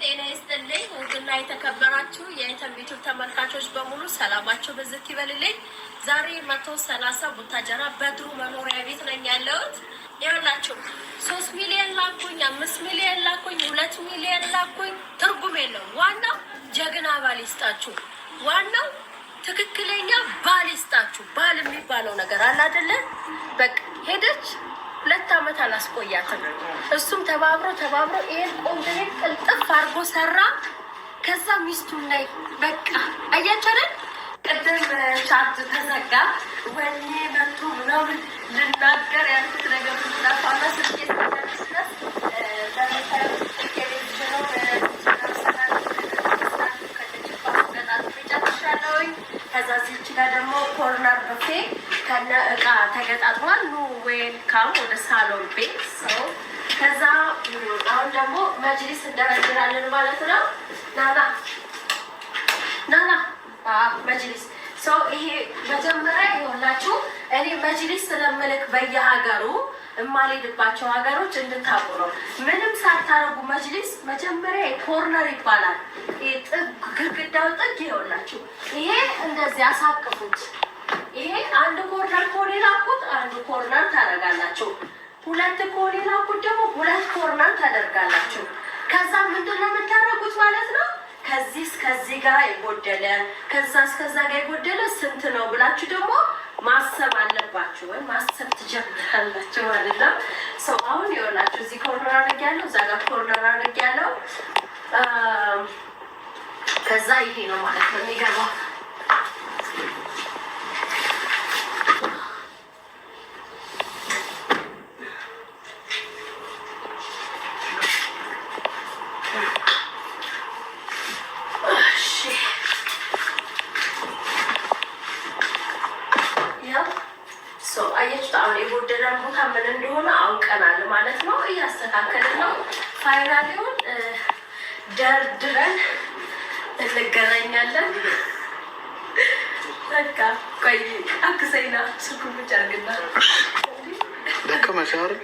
ጤና ይስጥልኝ ውድና የተከበራችሁ የኢንተርቪው ተመልካቾች በሙሉ ሰላማችሁ በዝት ይበልልኝ። ዛሬ 130 ቡታጀራ በድሩ መኖሪያ ቤት ነኝ ያለሁት። ይኸውላችሁ 3 ሚሊዮን ላኩኝ፣ 5 ሚሊዮን ላኩኝ፣ 2 ሚሊዮን ላኩኝ፣ ትርጉም የለውም። ዋናው ጀግና ባል ይስጣችሁ። ዋናው ትክክለኛ ባል ይስጣችሁ። ባል የሚባለው ነገር አለ አይደለ? በቃ ሄደች 2 ዓመት አላስቆያትም። እሱም ተባብሮ ይሄን ቆንጆ ቅልጥፍ አድርጎ ሰራ። ከዛ ሚስቱን ላይ በቃ አያቸረን ቅድም ቻት ተዘጋ። ወኔ መቶ ምናምን ልናገር ያልኩት ነገር ሁላፋና ስልኬ ስለሚስለስ ከዛ ዚች ጋር ደግሞ ኮርነር በፌ ከነ እቃ ተገጣጥሟል። ኑ ዌልካም ወደ ሳሎን ቤት ሰው። ከዛ አሁን ደግሞ መጅሊስ እንደረድራለን ማለት ነው። ናና መጅሊስ ሰው። ይሄ መጀመሪያ ይሆናችሁ እኔ መጅሊስ ስለምልክ በየሀገሩ የማልሄድባቸው ሀገሮች እንድታውቁ ነው። ምንም ሳታረጉ መጅሊስ መጀመሪያ ኮርነር ይባላል። ግድግዳው ጥግ ይሆናችሁ። ይሄ እንደዚህ አሳቅፉት። ይሄ አንድ ኮርነር ከሆነ ላኩት፣ አንድ ኮርነር ታደርጋላችሁ። 2 ከሆነ ላኩት ደግሞ 2 ኮርነር ታደርጋላችሁ። ከዛ ምንድነው የምታደርጉት ማለት ነው? ከዚህ እስከዚህ ጋር የጎደለ ከዛ እስከዛ ጋር የጎደለ ስንት ነው ብላችሁ ደግሞ ማሰብ አለባችሁ፣ ወይ ማሰብ ትጀምራላችሁ ማለት ነው። ሰው አሁን ይኸውላችሁ እዚህ ኮርነር አድርጌያለሁ፣ እዛ ጋር ኮርነር አድርጌያለሁ። ከዛ ይሄ ነው ማለት ነው የሚገባው። አየች አሁን የጎደለን ቦታ ምን እንደሆነ አውቀናል ማለት ነው። እያስተካከልን ነው። ፋይናሊውን ደርድረን እንገናኛለን። በቃ ቆይ አክሰይና ስልኩ ብቻ አድርግና ደከመሽ አይደል?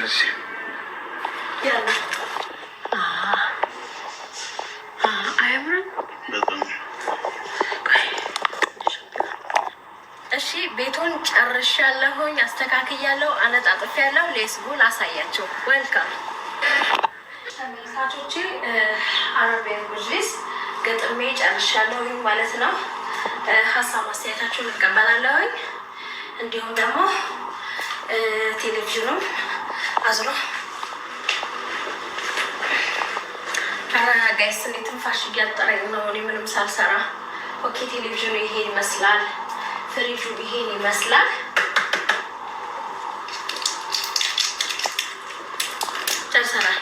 እሺ ያለ አያምርም በጣም። እሺ ቤቱን ጨርሻለሁኝ፣ አስተካክያለሁ፣ አነጣጥፌያለሁ። ሌስቡን አሳያቸው። ዌልካም ተመልካቾቼ። አረቢያን መጅሊስ ገጥሜ ጨርሻለሁኝ ማለት ነው። ሀሳብ አስተያየታችሁን እቀበላለሁኝ። እንዲሁም ደግሞ ቴሌቪዥኑም አዝሮ ጋይስ እንዴት ትንፋሽ እያጠረኝ ነው እኔ ምንም ሳልሰራ። ኦኬ ቴሌቪዥኑ ይሄ ይመስላል። ፍሪጁ ይሄን ይመስላል። ጨርሰናል።